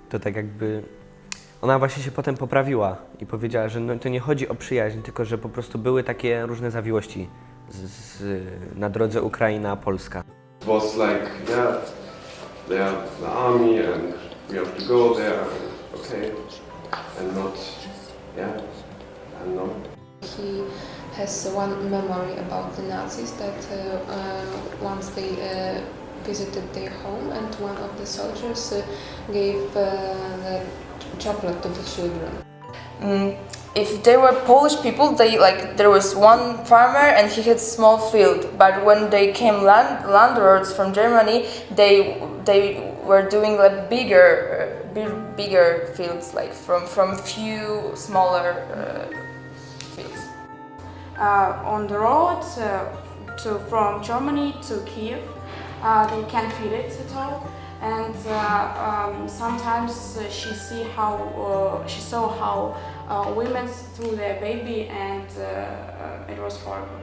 to tak jakby ona właśnie się potem poprawiła i powiedziała, że no, to nie chodzi o przyjaźń, tylko że po prostu były takie różne zawiłości na drodze Ukraina-Polska. It was like, yeah, they are the army and we have to go there, okay, and not, yeah, and no. He has one memory about the Nazis that once they visited their home and one of the soldiers gave the chocolate to the children. If they were Polish people, there was one farmer and he had small field. But when they came landlords from Germany, they were doing like bigger fields, like from few smaller fields. On the road from Germany to Kiev, they can't feel it at all. And sometimes she saw how women threw their baby, and it was horrible.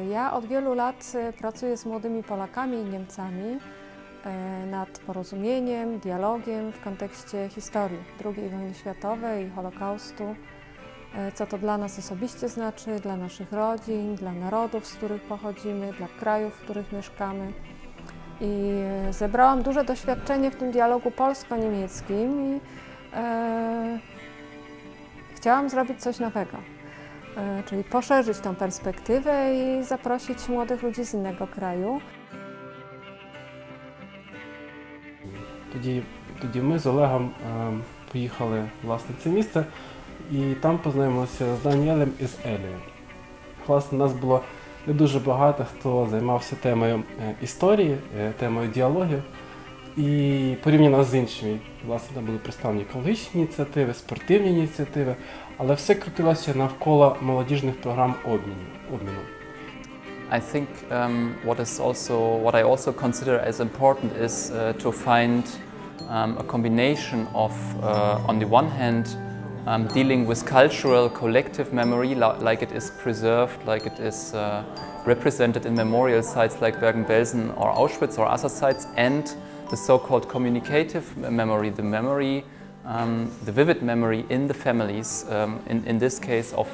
Ja od wielu lat pracuję z młodymi Polakami i Niemcami nad porozumieniem, dialogiem w kontekście historii II wojny światowej i Holokaustu. Co to dla nas osobiście znaczy, dla naszych rodzin, dla narodów, z których pochodzimy, dla krajów, w których mieszkamy. I zebrałam duże doświadczenie w tym dialogu polsko-niemieckim i chciałam zrobić coś nowego, czyli poszerzyć tą perspektywę i zaprosić młodych ludzi z innego kraju. Тоді ми з Олегом поїхали власне в це місце і там познайомилися з Даніелем і з Елією. Власне, нас було не дуже багато хто займався темою історії, темою діалогів і порівняно з іншими. Власне, там були представлені екологічні ініціативи, спортивні ініціативи, але все крутилося навколо молодіжних програм обміну. I think what I also consider as important is to find a combination of, on the one hand, dealing with cultural collective memory, like it is preserved, like it is represented in memorial sites like Bergen-Belsen or Auschwitz or other sites, and the so-called communicative memory, the vivid memory in the families, in this case of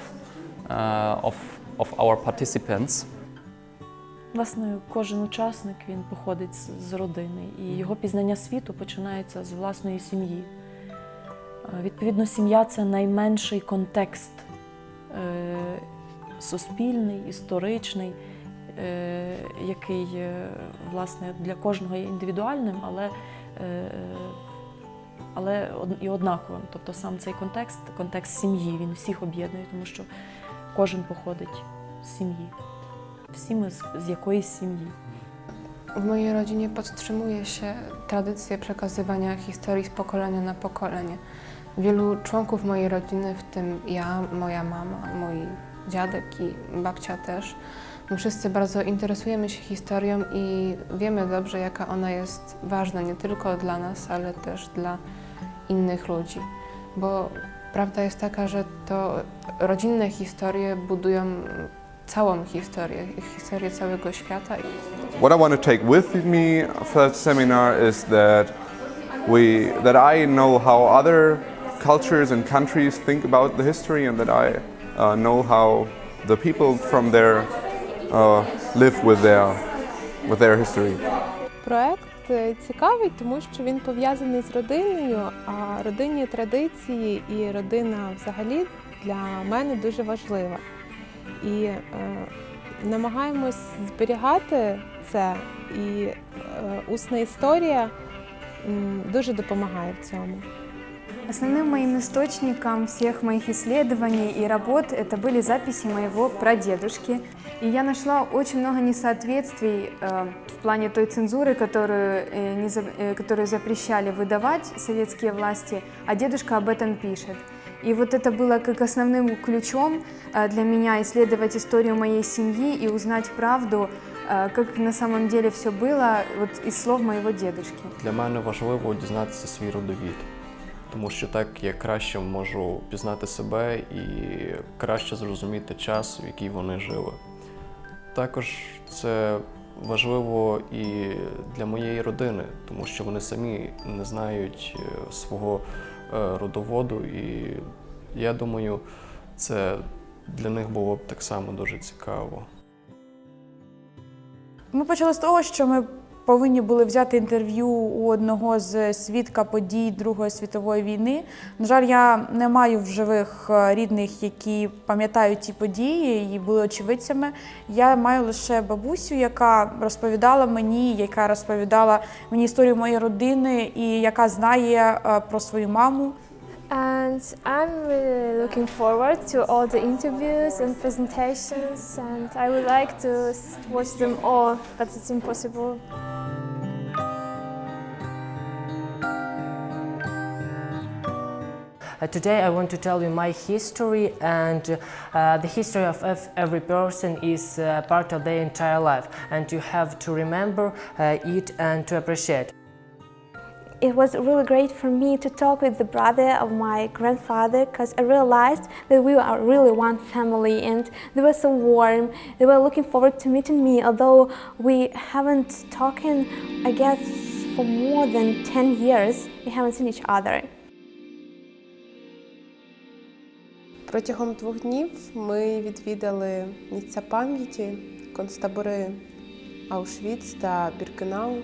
our participants. Власне, кожен учасник, він походить з родини, і його пізнання світу починається з власної сім'ї. Відповідно, сім'я – це найменший контекст суспільний, історичний, який, власне, для кожного є індивідуальним, але і однаковим. Тобто сам цей контекст сім'ї, він всіх об'єднує, тому що кожен походить з сім'ї. Всі ми z jakiejś сім'ї. W mojej rodzinie podtrzymuje się tradycję przekazywania historii z pokolenia na pokolenie. Wielu członków mojej rodziny, w tym ja, moja mama, mój dziadek i babcia też, my wszyscy bardzo interesujemy się historią i wiemy dobrze, jaka ona jest ważna nie tylko dla nas, ale też dla innych ludzi. Bo prawda jest taka, że to rodzinne historie budują całą historię całego świata. What I want to take with me for that seminar is that I know how other cultures and countries think about the history, and that I know how the people from there live with their history. Проект цікавий, тому що він пов'язаний з родиною, а родинні традиції і родина взагалі для мене дуже важлива. І намагаємось зберігати це, і усна історія дуже допомагає в цьому. Основным моим источником всех моих исследований и работ это были записи моего прадедушки. И я нашла очень много несоответствий в плане той цензуры, которую запрещали выдавать советские власти, а дедушка об этом пишет. И вот это было как основным ключом для меня исследовать историю моей семьи и узнать правду, как на самом деле все было вот из слов моего дедушки. Для мене важливо дізнатися свій родовід, тому що так я краще можу пізнати себе і краще зрозуміти час, в який вони жили. Також це важливо і для моєї родини, тому що вони самі не знають свого родоводу, і я думаю, це для них було б так само дуже цікаво. Ми почали з того, що ми повинні були взяти інтерв'ю у одного з свідка подій Другої світової війни. На жаль, я не маю в живих рідних, які пам'ятають ці події і були очевидцями. Я маю лише бабусю, яка розповідала мені історію моєї родини і яка знає про свою маму. And I'm really looking forward to all the interviews and presentations, and I would like to watch them all, but it's impossible. Today I want to tell you my history, and the history of every person is part of their entire life, and you have to remember it and to appreciate. It was really great for me to talk with the brother of my grandfather, because I realized that we are really one family, and they were so warm. They were looking forward to meeting me, although we haven't talked, I guess, for more than 10 years. We haven't seen each other. Протягом 2 днів ми відвідали місця пам'яті, концтабори Аушвіц та Біркенау.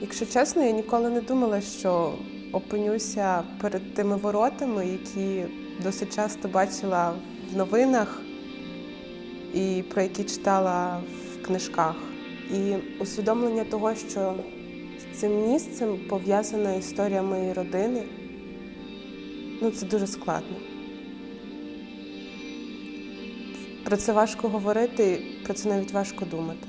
Якщо чесно, я ніколи не думала, що опинюся перед тими воротами, які досить часто бачила в новинах і про які читала в книжках. І усвідомлення того, що з цим місцем пов'язана історія моєї родини, це дуже складно. Про це важко говорити, про це навіть важко думати.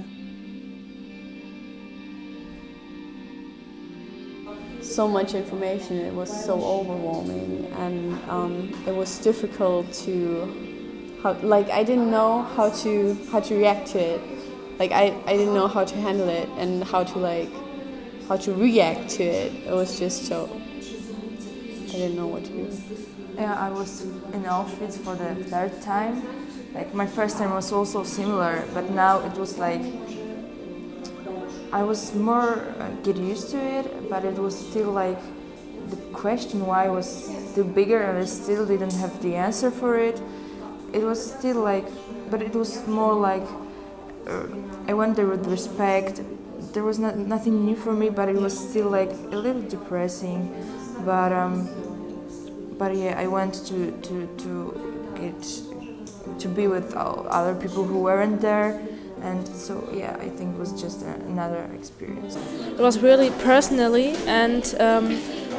So much information, it was so overwhelming, and it was difficult to, I didn't know how to react to it. I didn't know how to handle it and how to react to it. It was just so, I didn't know what to do. Yeah, I was in Auschwitz for the 3rd time. My first time was also similar, but now it was I was more get used to it, but it was still the question why was still bigger, and I still didn't have the answer for it. It was still but it was more I went there with respect. There was nothing new for me, but it was still a little depressing. But yeah, I went to be with other people who weren't there. And so, yeah, I think it was just another experience. It was really personally, and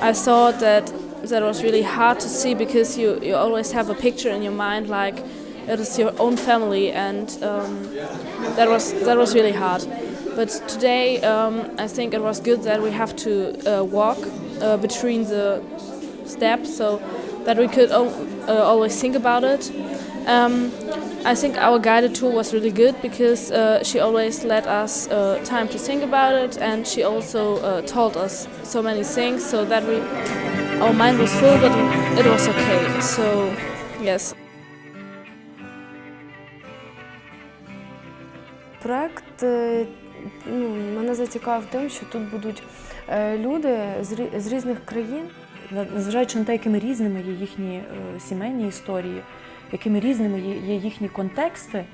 I thought that was really hard to see, because you always have a picture in your mind like it is your own family, and that was really hard. But today, I think it was good that we have to walk between the steps, so that we could always think about it. I think our guided tour was really good, because she always let us time to think about it, and she also told us so many things, so that our mind was full, but it was okay. So, yes. Проект мене зацікавив тим, що тут будуть люди з різних країн. Незважаючи на те, якими різними є їхні сімейні історії, якими різними є їхні контексти,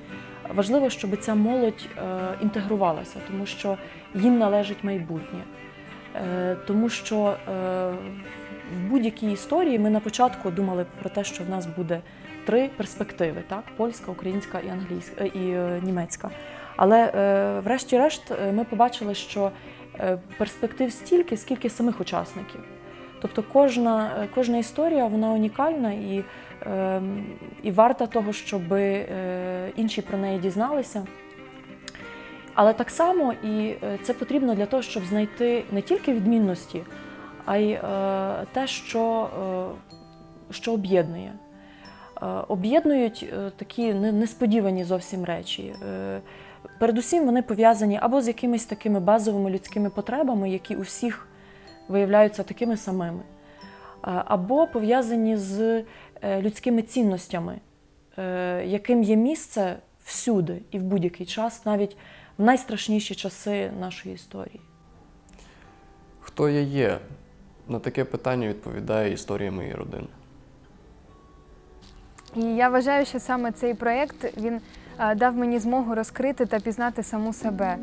важливо, щоб ця молодь інтегрувалася, тому що їм належить майбутнє. Тому що в будь-якій історії ми на початку думали про те, що в нас буде 3 перспективи, так? Польська, українська і англійська, і німецька. Але врешті-решт ми побачили, що перспектив стільки, скільки самих учасників. Тобто кожна історія, вона унікальна і варта того, щоб інші про неї дізналися. Але так само і це потрібно для того, щоб знайти не тільки відмінності, а й те, що об'єднує. Об'єднують такі несподівані зовсім речі. Передусім вони пов'язані або з якимись такими базовими людськими потребами, які у всіх виявляються такими самими, або пов'язані з людськими цінностями, яким є місце всюди і в будь-який час, навіть в найстрашніші часи нашої історії. Хто я є? На таке питання відповідає історія моєї родини. І я вважаю, що саме цей проєкт, він дав мені змогу розкрити та пізнати саму себе.